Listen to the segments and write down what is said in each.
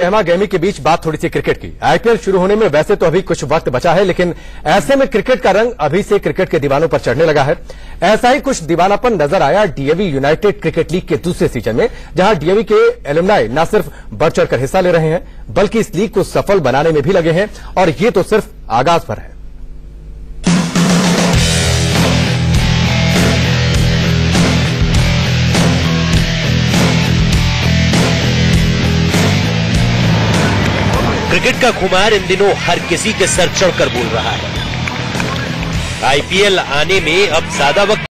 गहमा गहमी के बीच बात थोड़ी सी क्रिकेट की। आईपीएल शुरू होने में वैसे तो अभी कुछ वक्त बचा है, लेकिन ऐसे में क्रिकेट का रंग अभी से क्रिकेट के दीवानों पर चढ़ने लगा है। ऐसा ही कुछ दीवानापन नजर आया डीएवी यूनाइटेड क्रिकेट लीग के दूसरे सीजन में, जहां डीएवी के एलुमनाई न सिर्फ बढ़ चढ़कर हिस्सा ले रहे हैं, बल्कि इस लीग को सफल बनाने में भी लगे हैं, और ये तो सिर्फ आगाज पर है। क्रिकेट का खुमार इन दिनों हर किसी के सर चढ़कर बोल रहा है। आईपीएल आने में अब ज्यादा वक्त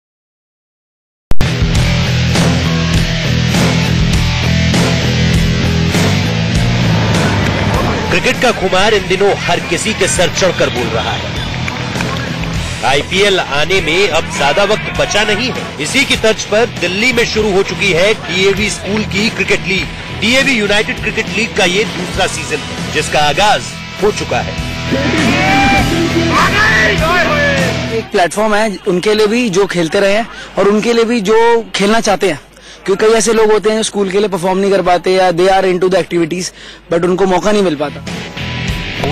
क्रिकेट का खुमार इन दिनों हर किसी के सर चढ़कर बोल रहा है। आईपीएल आने में अब ज्यादा वक्त बचा नहीं है। इसी की तर्ज पर दिल्ली में शुरू हो चुकी है डीएवी स्कूल की cricket league. DAV United cricket league का ये दूसरा सीजन है, जिसका आगाज हो चुका है। एक प्लेटफॉर्म है उनके लिए भी जो खेलते रहे हैं, और उनके लिए भी जो खेलना चाहते हैं, क्योंकि कई ऐसे लोग होते हैं जो स्कूल के लिए परफॉर्म नहीं कर पाते, या they are into the activities, but उनको मौका नहीं मिल पाता।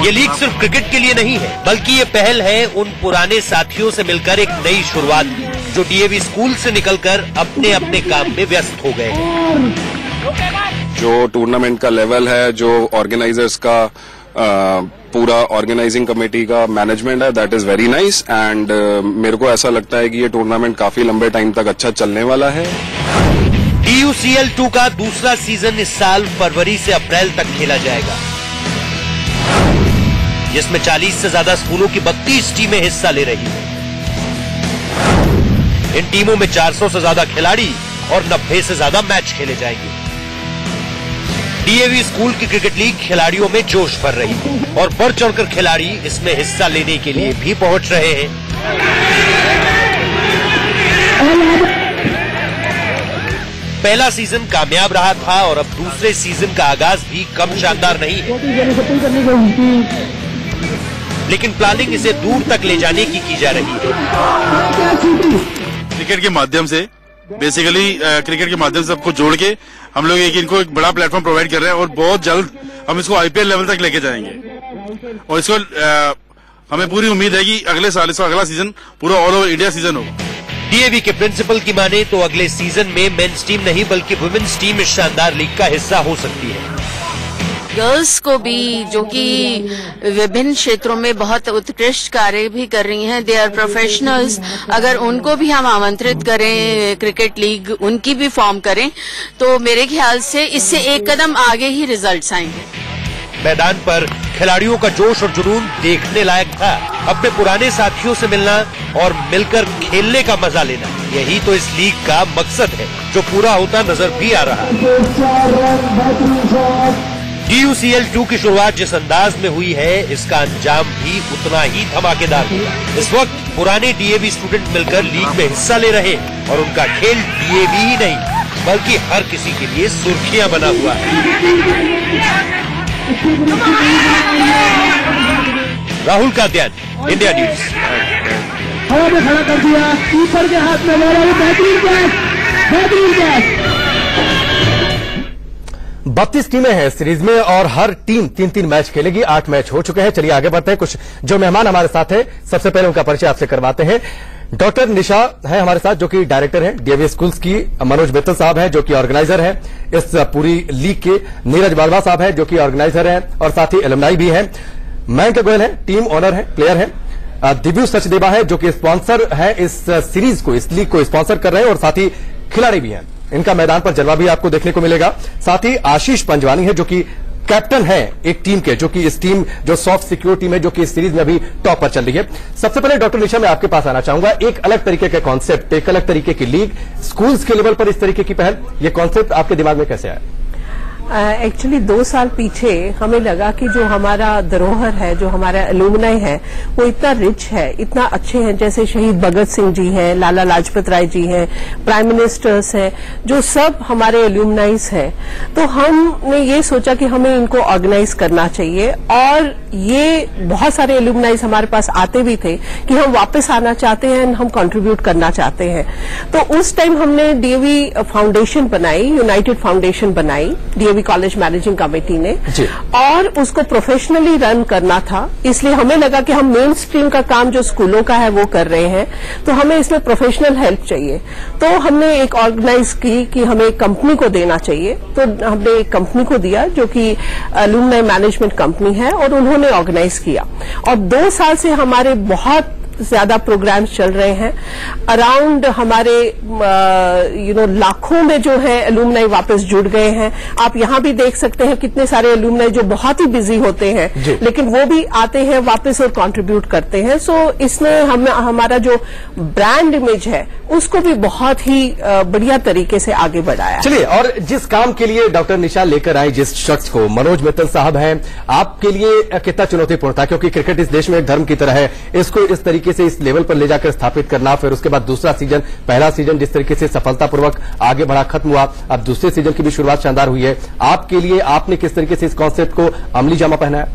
ये लीग सिर्फ क्रिकेट के लिए नहीं है, बल्कि ये पहल है उन पुराने साथियों से मिलकर एक नई शुरुआत की, जो डीएवी स्कूल से निकलकर अपने अपने काम में व्यस्त हो गए हैं। जो टूर्नामेंट का लेवल है, जो ऑर्गेनाइजर्स का पूरा ऑर्गेनाइजिंग कमेटी का मैनेजमेंट है, that is very nice, and मेरे को ऐसा लगता है कि ये टूर्नामेंट काफी लंबे टाइम तक अच्छा चलने वाला है। DUCL 2 का दूसरा सीजन इस साल फरवरी से अप्रैल तक खेला जाएगा, जिसमें 40 से ज्यादा स्कूलों की 32 टीमें हिस्सा ले रही हैं। इन टीमों में 400 से ज्यादा खिलाड़ी और 90 से ज्यादा मैच खेले जाएंगे। डीएवी स्कूल की क्रिकेट लीग खिलाड़ियों में जोश भर रही है, और बढ़ चढ़कर खिलाड़ी इसमें हिस्सा लेने के लिए भी पहुंच रहे हैं। पहला सीजन कामयाब रहा था, और अब दूसरे सीजन का आगाज भी कम शानदार नहीं है, लेकिन प्लानिंग इसे दूर तक ले जाने की जा रही है। क्रिकेट के माध्यम से बेसिकली क्रिकेट के माध्यम से सबको जोड़ के हम लोग इनको एक बड़ा प्लेटफॉर्म प्रोवाइड कर रहे हैं, और बहुत जल्द हम इसको आईपीएल लेवल तक लेके जाएंगे। और इसको हमें पूरी उम्मीद है कि अगले साल इसका अगला सीजन पूरा ऑल ओवर इंडिया सीजन होगा। डीएवी के प्रिंसिपल की माने तो अगले सीजन में मेंस टीम नहीं, बल्कि वुमेन्स टीम इस शानदार लीग का हिस्सा हो सकती है। गर्ल्स को भी, जो कि विभिन्न क्षेत्रों में बहुत उत्कृष्ट कार्य भी कर रही हैं, दे आर प्रोफेशनल्स, अगर उनको भी हम आमंत्रित करें, क्रिकेट लीग उनकी भी फॉर्म करें, तो मेरे ख्याल से इससे एक कदम आगे ही रिजल्ट्स आएंगे। मैदान पर खिलाड़ियों का जोश और जुनून देखने लायक था। अपने पुराने साथियों से मिलना और मिलकर खेलने का मजा लेना, यही तो इस लीग का मकसद है, जो पूरा होता नजर भी आ रहा है। DUCL 2 की शुरुआत जिस अंदाज में हुई है, इसका अंजाम भी उतना ही धमाकेदार होगा। इस वक्त पुराने डीएवी स्टूडेंट मिलकर लीग में हिस्सा ले रहे हैं, और उनका खेल डीएवी ही नहीं, बल्कि हर किसी के लिए सुर्खियां बना हुआ है। Rahul Katyan, India news. हवा में खड़ा कर दिया, कीपर के हाथ में ले रहा, बेहतरीन कैच, बेहतरीन कैच। 32 टीमें हैं सीरीज में, और हर टीम 3-3 मैच खेलेगी। 8 मैच हो चुके हैं। चलिए आगे बढ़ते हैं। कुछ जो मेहमान हमारे साथ हैं, सबसे पहले उनका परिचय आपसे करवाते हैं। डॉक्टर निशा है हमारे साथ, जो कि डायरेक्टर हैं डीएवी स्कूल्स की। मनोज मित्तल साहब हैं, जो कि ऑर्गेनाइजर हैं इस पूरी लीग के। नीरज बालवा साहब हैं, जो कि ऑर्गेनाइजर हैं और साथ ही एलुमनाई भी हैं। मयंक गोयल है, टीम ओनर है, प्लेयर है। दिव्यू सचदेवा है, जो कि स्पॉन्सर है इस सीरीज को, इस लीग को स्पॉन्सर कर रहे हैं, और साथ ही खिलाड़ी भी हैं। इनका मैदान पर जलवा भी आपको देखने को मिलेगा। साथ ही आशीष पंजवानी है, जो कि कैप्टन है एक टीम के, जो कि इस टीम जो सॉफ्ट सिक्योर टीम है, जो कि इस सीरीज में अभी टॉप पर चल रही है। सबसे पहले डॉक्टर निशा, मैं आपके पास आना चाहूंगा। एक अलग तरीके का कॉन्सेप्ट, एक अलग तरीके की लीग, स्कूल्स के लेवल पर इस तरीके की पहल, ये कॉन्सेप्ट आपके दिमाग में कैसे आया? एक्चुअली 2 साल पीछे हमें लगा कि जो हमारा धरोहर है, जो हमारा एलुमनाई है, वो इतना रिच है, इतना अच्छे हैं, जैसे शहीद भगत सिंह जी हैं, लाला लाजपत राय जी हैं, प्राइम मिनिस्टर्स हैं, जो सब हमारे एलुमनाइज हैं। तो हमने ये सोचा कि हमें इनको ऑर्गेनाइज करना चाहिए, और ये बहुत सारे एलुमनाइज हमारे पास आते भी थे कि हम वापस आना चाहते हैं, हम कंट्रीब्यूट करना चाहते हैं। तो उस टाइम हमने डीएवी फाउंडेशन बनाई, यूनाइटेड फाउंडेशन बनाई, DAV DAV college managing committee ने, और उसको प्रोफेशनली रन करना था। इसलिए हमें लगा कि हम मेन स्ट्रीम का काम जो स्कूलों का है वो कर रहे हैं, तो हमें इसमें प्रोफेशनल हेल्प चाहिए। तो हमने एक ऑर्गेनाइज की कि हमें एक कंपनी को देना चाहिए, तो हमने एक कंपनी को दिया जो कि अलुमनाई मैनेजमेंट कंपनी है, और उन्होंने ऑर्गेनाइज किया। और 2 साल से हमारे बहुत ज्यादा प्रोग्राम्स चल रहे हैं। अराउंड हमारे लाखों में जो है अलुमनाई वापस जुड़ गए हैं। आप यहां भी देख सकते हैं कितने सारे अलुमनाई जो बहुत ही बिजी होते हैं, लेकिन वो भी आते हैं वापस और कंट्रीब्यूट करते हैं। सो इसने हमारा जो ब्रांड इमेज है उसको भी बहुत ही बढ़िया तरीके से आगे बढ़ाया। चलिए, और जिस काम के लिए डॉक्टर निशा लेकर आई जिस शख्स को, मनोज मित्तल साहब हैं, आपके लिए कितना चुनौतीपूर्ण था? क्योंकि क्रिकेट इस देश में एक धर्म की तरह है, इसको इस तरीके से इस लेवल पर ले जाकर स्थापित करना, फिर उसके बाद दूसरा सीजन, पहला सीजन जिस तरीके से सफलतापूर्वक आगे बढ़ा, खत्म हुआ, अब दूसरे सीजन की भी शुरुआत शानदार हुई है। आपके लिए आपने किस तरीके से इस कॉन्सेप्ट को अमली जामा पहनाया?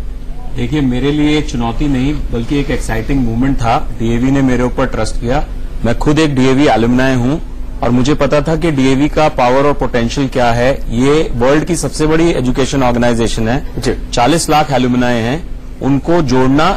देखिए, मेरे लिए चुनौती नहीं बल्कि एक एक्साइटिंग मूवमेंट था। डीएवी ने मेरे ऊपर ट्रस्ट किया। मैं खुद एक डीएवी एलुमनाई हूं और मुझे पता था कि डीएवी का पावर और पोटेंशियल क्या है। ये वर्ल्ड की सबसे बड़ी एजुकेशन ऑर्गेनाइजेशन है, 40 लाख एलुमनाई हैं, उनको जोड़ना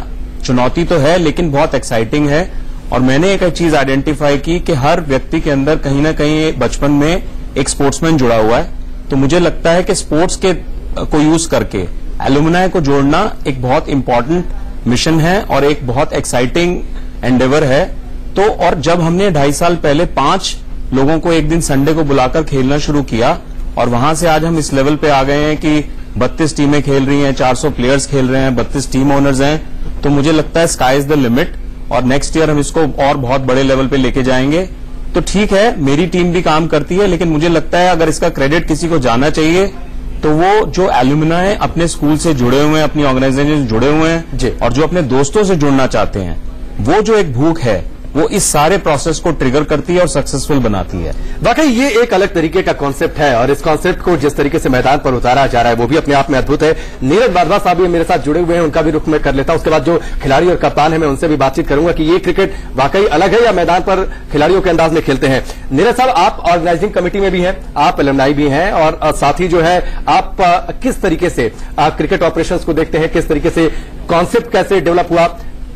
चुनौती तो है लेकिन बहुत एक्साइटिंग है। और मैंने एक चीज आइडेंटिफाई की कि हर व्यक्ति के अंदर कहीं ना कहीं बचपन में एक स्पोर्ट्समैन जुड़ा हुआ है, तो मुझे लगता है कि स्पोर्ट्स के को यूज करके एलुमनाई को जोड़ना एक बहुत इंपॉर्टेंट मिशन है और एक बहुत एक्साइटिंग एंडेवर है। तो और जब हमने 2.5 साल पहले 5 लोगों को एक दिन संडे को बुलाकर खेलना शुरू किया और वहां से आज हम इस लेवल पे आ गए हैं कि 32 टीमें खेल रही हैं, 400 प्लेयर्स खेल रहे हैं, 32 टीम ओनर्स हैं, तो मुझे लगता है स्काई इज द लिमिट और नेक्स्ट ईयर हम इसको और बहुत बड़े लेवल पे लेके जाएंगे। तो ठीक है, मेरी टीम भी काम करती है, लेकिन मुझे लगता है अगर इसका क्रेडिट किसी को जाना चाहिए तो वो जो एलुमनाई अपने स्कूल से जुड़े हुए हैं, अपनी ऑर्गेनाइजेशन से जुड़े हुए हैं और जो अपने दोस्तों से जुड़ना चाहते हैं, वो जो एक भूख है वो इस सारे प्रोसेस को ट्रिगर करती है और सक्सेसफुल बनाती है। वाकई ये एक अलग तरीके का कॉन्सेप्ट है और इस कॉन्सेप्ट को जिस तरीके से मैदान पर उतारा जा रहा है वो भी अपने आप में अद्भुत है। नीरज भारद्वाज साहब भी मेरे साथ जुड़े हुए हैं, उनका भी रुख मैं कर लेता हूं। उसके बाद जो खिलाड़ी और कप्तान है मैं उनसे भी बातचीत करूंगा कि ये क्रिकेट वाकई अलग है या मैदान पर खिलाड़ियों के अंदाज में खेलते हैं। नीरज साहब, आप ऑर्गेनाइजिंग कमेटी में भी हैं, आप एलुमनाई भी हैं और साथ ही जो है आप किस तरीके से क्रिकेट ऑपरेशंस को देखते हैं, किस तरीके से कॉन्सेप्ट कैसे डेवलप हुआ?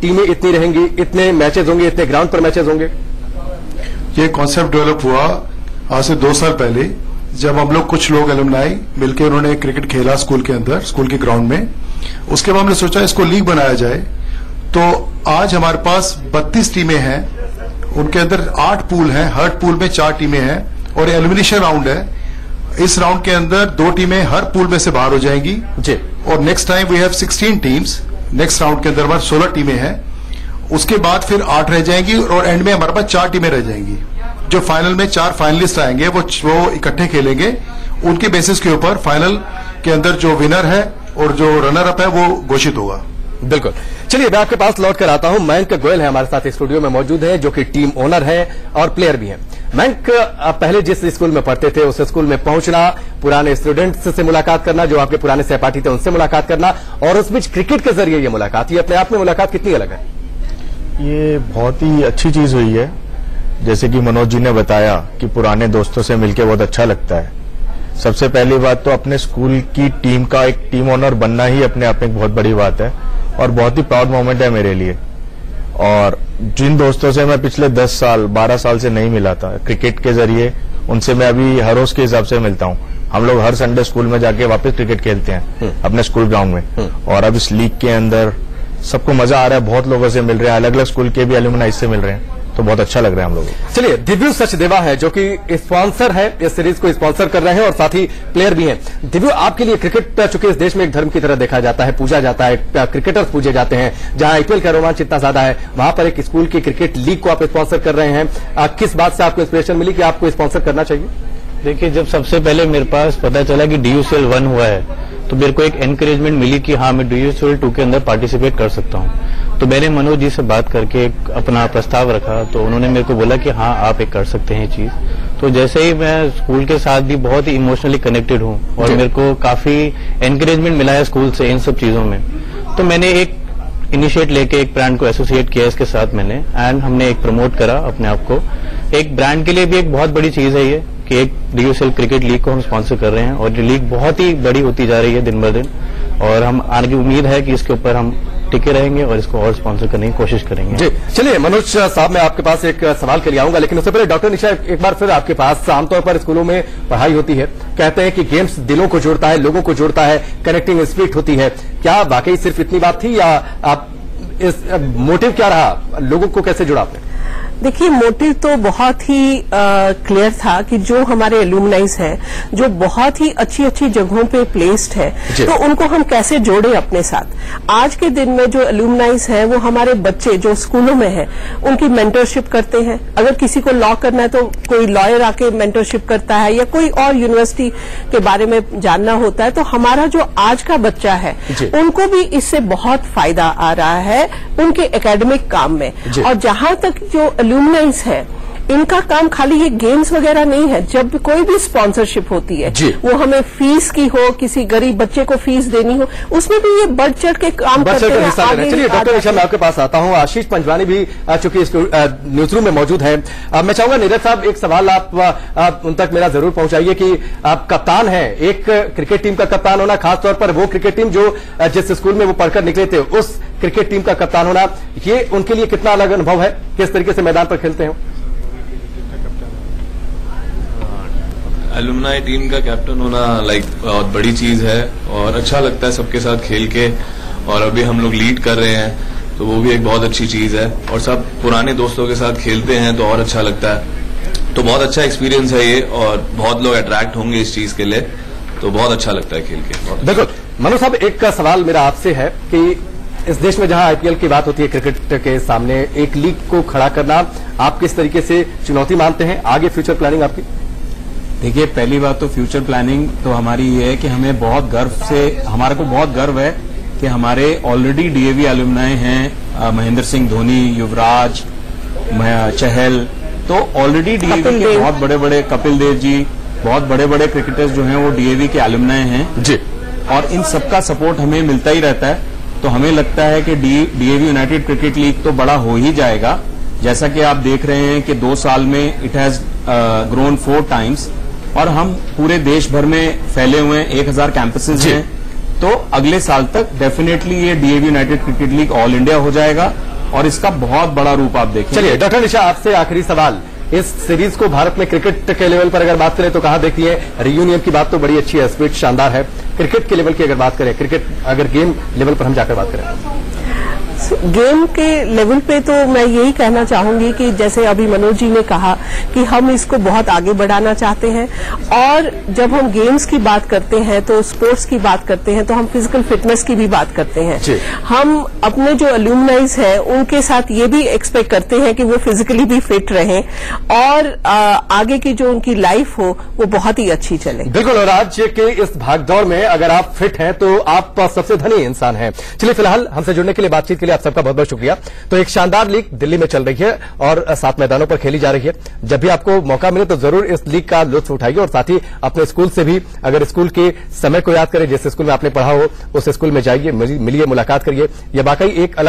टीमें इतनी रहेंगी, इतने मैचेज होंगे, इतने ग्राउंड पर मैचेज होंगे? ये कॉन्सेप्ट डेवलप हुआ आज से 2 साल पहले, जब हम लोग कुछ लोग एलुमनाई मिलकर उन्होंने क्रिकेट खेला स्कूल के अंदर, स्कूल के ग्राउंड में। उसके बाद हमने सोचा इसको लीग बनाया जाए। तो आज हमारे पास 32 टीमें हैं, उनके अंदर 8 पूल हैं, हर पूल में 4 टीमें हैं और एलिमिनेशन राउंड है। इस राउंड के अंदर 2 टीमें हर पूल में से बाहर हो जाएंगी और next time we have 16 teams. Next round के अंदर हमारे 16 टीमें हैं, उसके बाद फिर 8 रह जाएंगी और एंड में हमारे पास 4 टीमें रह जाएंगी। जो फाइनल में 4 फाइनलिस्ट आएंगे वो इकट्ठे खेलेंगे, उनके बेसिस के ऊपर फाइनल के अंदर जो विनर है और जो रनर अप है वो घोषित होगा। बिल्कुल। चलिए, मैं आपके पास लौट कर आता हूं। मयंक गोयल है हमारे साथ स्टूडियो में मौजूद है, जो कि टीम ओनर है और प्लेयर भी हैं। मयंक, पहले जिस स्कूल में पढ़ते थे उस स्कूल में पहुंचना, पुराने स्टूडेंट्स से मुलाकात करना, जो आपके पुराने सहपाठी थे उनसे मुलाकात करना और उस बीच क्रिकेट के जरिए ये मुलाकात, ये अपने आप में मुलाकात कितनी अलग है? ये बहुत ही अच्छी चीज हुई है। जैसे कि मनोज जी ने बताया कि पुराने दोस्तों से मिलकर बहुत अच्छा लगता है। सबसे पहली बात तो अपने स्कूल की टीम का एक टीम ओनर बनना ही अपने आप में एक बहुत बड़ी बात है और बहुत ही प्राउड मोमेंट है मेरे लिए। और जिन दोस्तों से मैं पिछले 10 साल 12 साल से नहीं मिला था क्रिकेट के जरिए, उनसे मैं अभी हर रोज के हिसाब से मिलता हूँ। हम लोग हर संडे स्कूल में जाके वापस क्रिकेट खेलते हैं अपने स्कूल ग्राउंड में। और अब इस लीग के अंदर सबको मजा आ रहा है, बहुत लोगों से मिल रहे हैं, अलग अलग स्कूल के भी एलुमनाई से मिल रहे हैं, तो बहुत अच्छा लग रहा है हम लोगों को। चलिए, दिव्यू सचदेवा है जो कि स्पॉन्सर है, इस सीरीज को स्पॉन्सर कर रहे हैं और साथ ही प्लेयर भी हैं। दिव्यू, आपके लिए क्रिकेट चूंकि इस देश में एक धर्म की तरह देखा जाता है, पूजा जाता है, क्रिकेटर्स पूजे जाते हैं, जहां आईपीएल का रोमांच इतना ज्यादा है, वहां पर एक स्कूल की क्रिकेट लीग को आप स्पॉन्सर कर रहे हैं। किस बात से आपको इंस्पिरेशन मिली कि आपको स्पॉन्सर करना चाहिए? देखिए, जब सबसे पहले मेरे पास पता चला कि DUCL 1 हुआ है तो मेरे को एक एनकरेजमेंट मिली कि हाँ, मैं DUCL 2 के अंदर पार्टिसिपेट कर सकता हूँ। तो मैंने मनोज जी से बात करके अपना प्रस्ताव रखा, तो उन्होंने मेरे को बोला कि हाँ, आप एक कर सकते हैं ये चीज। तो जैसे ही मैं स्कूल के साथ भी बहुत ही इमोशनली कनेक्टेड हूँ और मेरे को काफी एनकरेजमेंट मिला है स्कूल से इन सब चीजों में, तो मैंने एक इनिशिएट लेके एक ब्रांड को एसोसिएट किया इसके साथ मैंने, एंड हमने एक प्रमोट करा अपने आप को। एक ब्रांड के लिए भी एक बहुत बड़ी चीज है ये कि एक DUCL क्रिकेट लीग को हम स्पॉन्सर कर रहे हैं और ये लीग बहुत ही बड़ी होती जा रही है दिन ब दिन, और हम आगे उम्मीद है कि इसके ऊपर हम टिके रहेंगे और इसको और स्पॉन्सर करने की कोशिश करेंगे। जी चलिए मनोज साहब, मैं आपके पास एक सवाल के लिए आऊंगा, लेकिन उससे पहले डॉक्टर निशा एक बार फिर आपके पास। आमतौर पर स्कूलों में पढ़ाई होती है, कहते हैं कि गेम्स दिलों को जोड़ता है, लोगों को जोड़ता है, कनेक्टिंग स्पिरिट होती है। क्या वाकई सिर्फ इतनी बात थी, या आप इस मोटिव क्या रहा, लोगों को कैसे जोड़ा आपने? देखिए, मोटिव तो बहुत ही क्लियर था कि जो हमारे एलुमनाइज हैं, जो बहुत ही अच्छी अच्छी जगहों पे प्लेस्ड है, तो उनको हम कैसे जोड़े अपने साथ। आज के दिन में जो एलुमनाइज हैं वो हमारे बच्चे जो स्कूलों में हैं उनकी मेंटरशिप करते हैं। अगर किसी को लॉ करना है तो कोई लॉयर आके मेंटरशिप करता है, या कोई और यूनिवर्सिटी के बारे में जानना होता है, तो हमारा जो आज का बच्चा है उनको भी इससे बहुत फायदा आ रहा है उनके एकेडमिक काम में। और जहां तक जो एलुमनाइज है, इनका काम खाली ये गेम्स वगैरह नहीं है। जब कोई भी स्पॉन्सरशिप होती है, वो हमें फीस की हो, किसी गरीब बच्चे को फीस देनी हो, उसमें भी ये बढ़ चढ़ के काम करते हैं। चलिए डॉक्टर निशा, मैं आपके पास आता हूं। आशीष पंजवानी भी चूंकि न्यूज रूम में मौजूद है। मैं चाहूंगा नीरज साहब, एक सवाल आप उन तक मेरा जरूर पहुंचाइए कि आप कप्तान हैं, एक क्रिकेट टीम का कप्तान होना, खासतौर पर वो क्रिकेट टीम जो जिस स्कूल में वो पढ़कर निकले थे, उस क्रिकेट टीम का कप्तान होना, ये उनके लिए कितना अलग अनुभव है? किस तरीके से मैदान पर खेलते हैं? एलुमनाई टीम का कैप्टन होना बहुत बड़ी चीज है, और अच्छा लगता है सबके साथ खेल के। और अभी हम लोग लीड कर रहे हैं, तो वो भी एक बहुत अच्छी चीज है, और सब पुराने दोस्तों के साथ खेलते हैं तो और अच्छा लगता है। तो बहुत अच्छा एक्सपीरियंस है ये, और बहुत लोग अट्रैक्ट होंगे इस चीज के लिए, तो बहुत अच्छा लगता है खेल के। बिल्कुल। मनोज साहब, एक सवाल मेरा आपसे है कि इस देश में जहां IPL की बात होती है, क्रिकेट के सामने एक लीग को खड़ा करना, आप किस तरीके से चुनौती मानते हैं? आगे फ्यूचर प्लानिंग आपकी? देखिए, पहली बात तो फ्यूचर प्लानिंग तो हमारी ये है कि हमें बहुत हमारे को बहुत गर्व है कि हमारे ऑलरेडी DAV एलुमनाई हैं, महेंद्र सिंह धोनी, युवराज, चहल, तो ऑलरेडी DAV के बहुत बड़े बड़े, कपिल देव जी, बहुत बड़े बड़े क्रिकेटर्स जो हैं वो DAV के एलुमनाई हैं जी, और इन सबका सपोर्ट हमें मिलता ही रहता है। तो हमें लगता है कि DAV यूनाइटेड क्रिकेट लीग तो बड़ा हो ही जाएगा। जैसा कि आप देख रहे हैं कि 2 साल में इट हैज ग्रोन 4 टाइम्स, और हम पूरे देश भर में फैले हुए हैं, 1000 कैंपसेस हैं। तो अगले साल तक डेफिनेटली ये DAV United cricket league all India हो जाएगा, और इसका बहुत बड़ा रूप आप देखेंगे। चलिए डॉक्टर निशा, आपसे आखिरी सवाल। इस सीरीज को भारत में क्रिकेट के लेवल पर अगर बात करें तो कहां देखती है? रियूनियन की बात तो बड़ी अच्छी है, स्पिरिट शानदार है। क्रिकेट के लेवल की अगर बात करें, क्रिकेट अगर गेम लेवल पर हम जाकर बात करें, गेम के लेवल पे तो मैं यही कहना चाहूंगी कि जैसे अभी मनोज जी ने कहा कि हम इसको बहुत आगे बढ़ाना चाहते हैं, और जब हम गेम्स की बात करते हैं तो स्पोर्ट्स की बात करते हैं तो हम फिजिकल फिटनेस की भी बात करते हैं। हम अपने जो एलुमनाइज हैं उनके साथ ये भी एक्सपेक्ट करते हैं कि वो फिजिकली भी फिट रहें, और आगे की जो उनकी लाइफ हो वो बहुत ही अच्छी चले। बिल्कुल। और आज के इस भागदौड़ में अगर आप फिट हैं तो आप सबसे धनी इंसान हैं। चलिए, फिलहाल हमसे जुड़ने के लिए, बातचीत के लिए आप सबका बहुत बहुत शुक्रिया। तो एक शानदार लीग दिल्ली में चल रही है और 7 मैदानों पर खेली जा रही है। जब भी आपको मौका मिले तो जरूर इस लीग का लुत्फ उठाइए, और साथ ही अपने स्कूल से भी, अगर स्कूल के समय को याद करें, जिस स्कूल में आपने पढ़ा हो उस स्कूल में जाइए, मिलिए, मुलाकात करिए। यह वाकई एक अलग